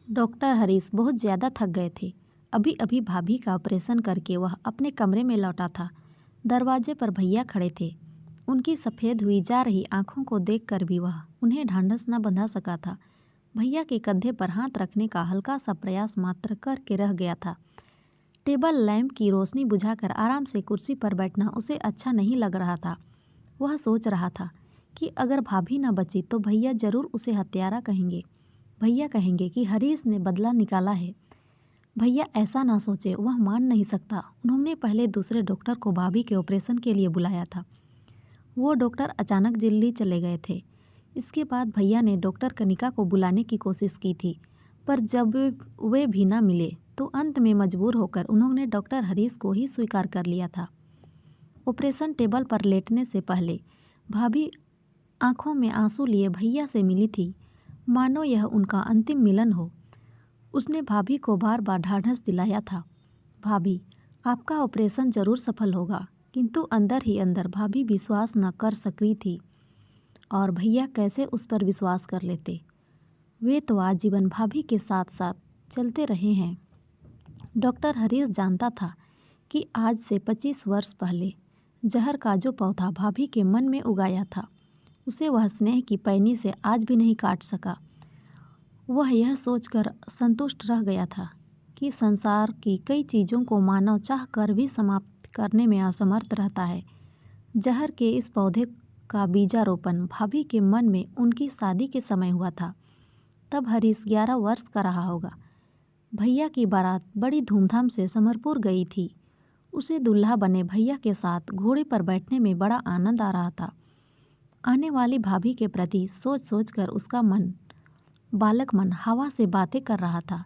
Doctor Harish बहुत ज़्यादा थक गए थे। अभी अभी भाभी का ऑपरेशन करके वह अपने कमरे में लौटा था। दरवाजे पर भैया खड़े थे। उनकी सफ़ेद हुई जा रही आंखों को देखकर भी वह उन्हें ढांढस न बंधा सका था। भैया के कंधे पर हाथ रखने का हल्का सा प्रयास मात्र करके रह गया था। टेबल लैंप की रोशनी बुझाकर आराम से कुर्सी पर बैठना उसे अच्छा नहीं लग रहा था। वह सोच रहा था कि अगर भाभी न बची तो भैया ज़रूर उसे हत्यारा कहेंगे। भैया कहेंगे कि हरीश ने बदला निकाला है। भैया ऐसा ना सोचे, वह मान नहीं सकता। उन्होंने पहले दूसरे डॉक्टर को भाभी के ऑपरेशन के लिए बुलाया था। वो डॉक्टर अचानक दिल्ली चले गए थे। इसके बाद भैया ने डॉक्टर कनिका को बुलाने की कोशिश की थी, पर जब वे भी ना मिले तो अंत में मजबूर होकर उन्होंने डॉक्टर हरीश को ही स्वीकार कर लिया था। ऑपरेशन टेबल पर लेटने से पहले भाभी आंखों में आंसू लिए भैया से मिली थी, मानो यह उनका अंतिम मिलन हो। उसने भाभी को बार बार ढाढ़स दिलाया था, भाभी आपका ऑपरेशन ज़रूर सफल होगा। किंतु अंदर ही अंदर भाभी विश्वास न कर सकी थी। और भैया कैसे उस पर विश्वास कर लेते। वे तो आजीवन भाभी के साथ साथ चलते रहे हैं। डॉक्टर हरीश जानता था कि आज से 25 वर्ष पहले जहर का जो पौधा भाभी के मन में उगाया था, उसे वह स्नेह की पैनी से आज भी नहीं काट सका। वह यह सोचकर संतुष्ट रह गया था कि संसार की कई चीज़ों को मानव चाह कर भी समाप्त करने में असमर्थ रहता है। जहर के इस पौधे का बीजारोपण भाभी के मन में उनकी शादी के समय हुआ था। तब हरीश 11 वर्ष का रहा होगा। भैया की बारात बड़ी धूमधाम से समरपुर गई थी। उसे दूल्हा बने भैया के साथ घोड़े पर बैठने में बड़ा आनंद आ रहा था। आने वाली भाभी के प्रति सोच सोचकर उसका मन, बालक मन हवा से बातें कर रहा था।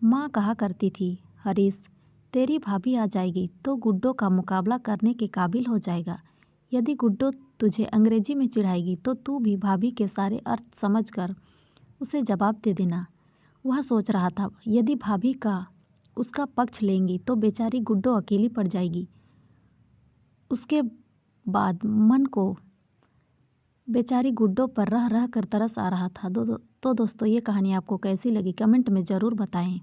माँ कहा करती थी, हरीश तेरी भाभी आ जाएगी तो गुड्डो का मुकाबला करने के काबिल हो जाएगा। यदि गुड्डो तुझे अंग्रेजी में चिढ़ाएगी तो तू भी भाभी के सारे अर्थ समझकर उसे जवाब दे देना। वह सोच रहा था, यदि भाभी का उसका पक्ष लेंगी तो बेचारी गुड्डो अकेली पड़ जाएगी। उसके बाद मन को बेचारी गुड्डो पर रह रह कर तरस आ रहा था। तो दोस्तों, ये कहानी आपको कैसी लगी कमेंट में ज़रूर बताएं।